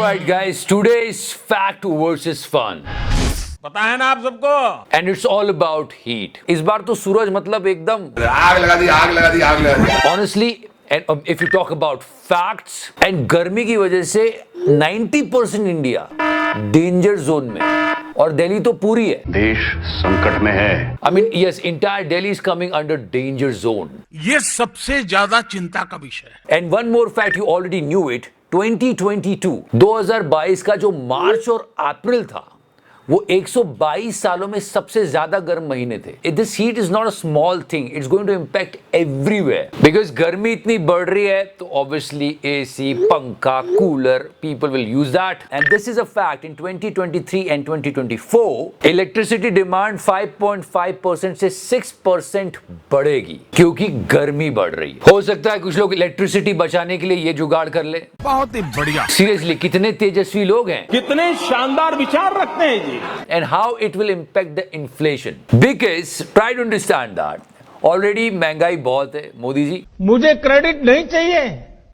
Alright guys, today's fact versus fun. पता है ना आप सबको। And it's all about heat. इस बार तो सूरज मतलब एकदम आग लगा दी आग लगा दी आग लगा दी। Honestly, and if you talk about facts, and गर्मी की वजह से 90% इंडिया डेंजर जोन में, और दिल्ली तो पूरी है, देश संकट में है। I mean yes, entire Delhi is coming under danger zone. ये सबसे ज्यादा चिंता का विषय है। And one more fact, you already knew it. 2022 का जो मार्च और अप्रैल था, वो 122 सालों में सबसे ज्यादा गर्म महीने थे। This heat is not a small thing, it's going to impact everywhere because गर्मी इतनी बढ़ रही है, तो ऑब्वियसली एसी, पंखा, cooler, people will use that. And this is a fact, in 2023 and 2024 electricity demand 5.5% से 6% बढ़ेगी, क्योंकि गर्मी बढ़ रही है। हो सकता है कुछ लोग इलेक्ट्रिसिटी बचाने के लिए ये जुगाड़ कर ले। बहुत ही बढ़िया। सीरियसली, कितने तेजस्वी लोग हैं, कितने शानदार विचार रखते हैं जी। and how it will impact the inflation, because try to understand that already महंगाई बहुत है मोदी जी, मुझे क्रेडिट नहीं चाहिए।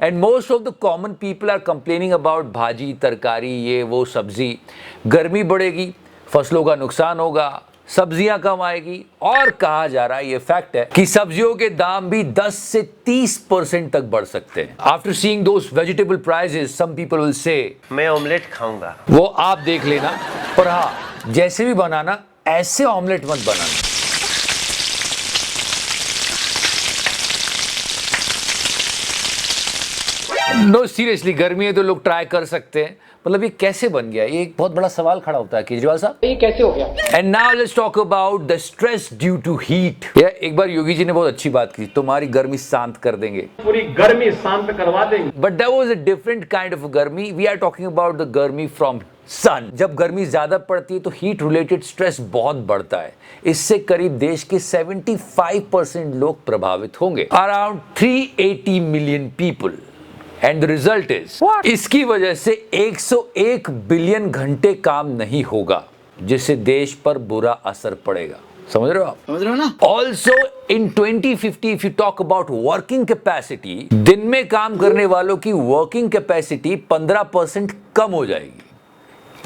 and most of the common people are complaining about भाजी, तरकारी, ये वो सब्जी। गर्मी बढ़ेगी, फसलों का नुकसान होगा, सब्जियां कम आएगी, और कहा जा रहा है, ये फैक्ट है, कि सब्जियों के दाम भी 10 से 30% तक बढ़ सकते हैं। After seeing those vegetable prices, some people will say मैं ऑमलेट खाऊंगा। वो आप देख लेना, पर हाँ, जैसे भी बनाना, ऐसे ऑमलेट मत बनाना। नो सीरियसली, गर्मी है तो लोग ट्राई कर सकते हैं। मतलब ये कैसे बन गया, ये एक बहुत बड़ा सवाल खड़ा होता है केजरीवाल साहब, ये कैसे हो गया। And now let's talk about the stress due to heat. एक बार योगी जी ने बहुत अच्छी बात की, तुम्हारी गर्मी शांत कर देंगे, पूरी गर्मी शांत करवा देंगे। But that was a different kind of garmi. We are talking about the garmi from sun. जब गर्मी ज्यादा पड़ती है तो हीट रिलेटेड स्ट्रेस बहुत बढ़ता है। इससे करीब देश के 75% लोग प्रभावित होंगे, around 380 million people. And the result is, इसकी वजह से 101 बिलियन घंटे काम नहीं होगा, जिससे देश पर बुरा असर पड़ेगा। समझ रहे हो आप? समझ रहे हो ना? Also in 2050 if you talk about working capacity, दिन में काम करने वालों की वर्किंग कैपेसिटी 15% कम हो जाएगी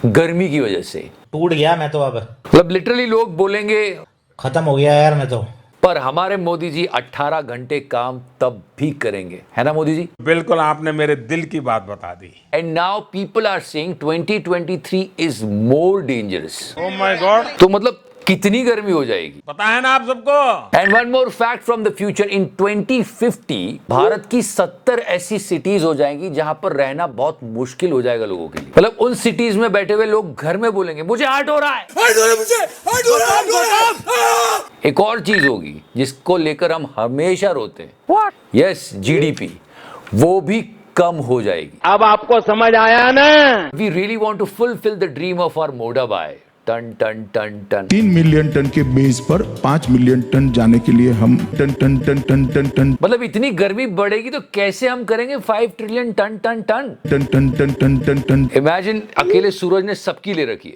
गर्मी की वजह से। टूट गया मैं तो, अब मतलब लिटरली लोग बोलेंगे खत्म हो गया यार मैं तो। पर हमारे मोदी जी 18 घंटे काम तब भी करेंगे, है ना मोदी जी? बिल्कुल, आपने मेरे दिल की बात बता दी। And now people are saying 2023 is more dangerous. Oh my god, तो मतलब कितनी गर्मी हो जाएगी, पता है ना आप सबको। And one more fact from the future, in 2050 Bharat की 70 ऐसी सिटीज हो जाएंगी जहां पर रहना बहुत मुश्किल हो जाएगा लोगों के लिए। मतलब उन सिटीज में बैठे हुए लोग घर में बोलेंगे, मुझे हार्ट हो रहा है, एक और चीज होगी जिसको लेकर हम हमेशा रोते हैं, यस, जीडीपी, वो भी कम हो जाएगी। अब आपको समझ आया ना। We really want to fulfil the dream of our मोडाबाई, ton ton ton ton. 3 million ton के बेस पर 5 मिलियन टन जाने के लिए हम ton ton ton ton ton ton मतलब इतनी गर्मी बढ़ेगी तो कैसे हम करेंगे 5 trillion ton ton ton ton ton ton ton ton ton. Imagine, अकेले सूरज ने सबकी ले रखी है।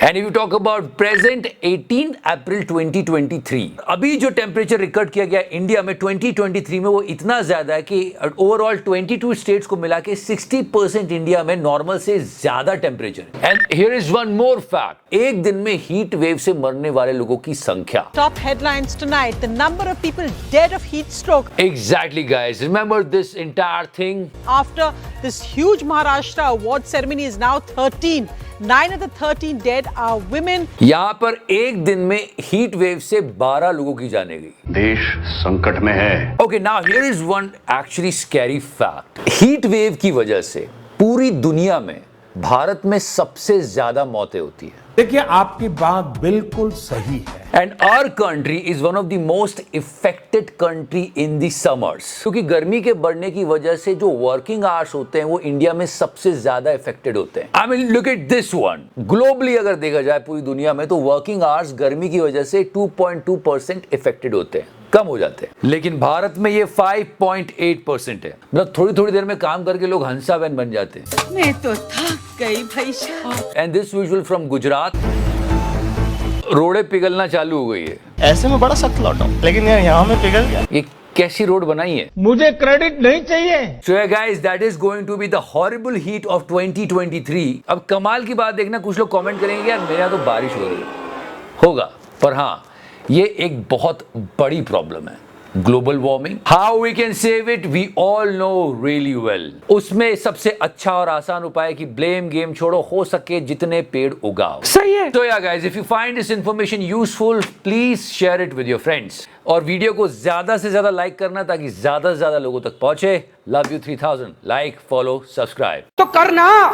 And if you talk about present 18 अप्रैल 2023, अभी जो टेम्परेचर रिकॉर्ड किया गया इंडिया में 2023 में, वो इतना ज्यादा है कि ओवरऑल 22 स्टेट्स को मिला के 60% इंडिया में नॉर्मल से ज्यादा temperature. And here is one more fact, एक दिन में हीट वेव से मरने वाले लोगों की संख्या। Top headlines tonight: the number of people dead of heat stroke. Exactly, guys. Remember this entire thing. After this huge Maharashtra award ceremony is now 13. 9 of the 13 dead are women. यहाँ पर एक दिन में हीट वेव से 12 लोगों की जाने गई। देश संकट में है। Okay, now here is one actually scary fact. Heat wave की वजह से पूरी दुनिया में भारत में सबसे ज्यादा मौतें होती है। देखिए, आपकी बात बिल्कुल सही है। And our country is one of the most affected country in the summers, क्योंकि गर्मी के बढ़ने की वजह से जो वर्किंग आवर्स होते हैं वो इंडिया में सबसे ज्यादा इफेक्टेड होते हैं। I mean look at this one, globally अगर देखा जाए पूरी दुनिया में, तो वर्किंग आवर्स गर्मी की वजह से 2.2% इफेक्टेड होते हैं, कम हो जाते हैं। लेकिन भारत में ये 5.8% है। मतलब थोड़ी थोड़ी देर में काम करके लोग हंसाबैन बन जाते हैं। मैं तो थक गई भाई साहब। And this visual from Gujarat, रोड़े पिघलना चालू हो गई है। ऐसे में बड़ा सख्त लौटा, लेकिन यार यहाँ में पिघल गया। ये कैसी रोड बनाई है। मुझे क्रेडिट नहीं चाहिए। So yeah guys, that is going to be the horrible heat of 2023. अब कमाल की बात देखना, कुछ लोग कमेंट करेंगे यार मेरे यहाँ तो बारिश हो रही है, होगा, पर हाँ ये एक बहुत बड़ी प्रॉब्लम है, global warming. How we can save it we all know really well. उसमें सबसे अच्छा और आसान उपाय है कि ब्लेम गेम छोड़ो, हो सके जितने पेड़ उगाओ। सही है। तो या guys, if you find this information useful please share it with your friends और वीडियो को ज्यादा से ज्यादा लाइक करना ताकि ज्यादा से ज्यादा लोगों तक पहुंचे। Love you 3000। Like, follow, subscribe तो करना।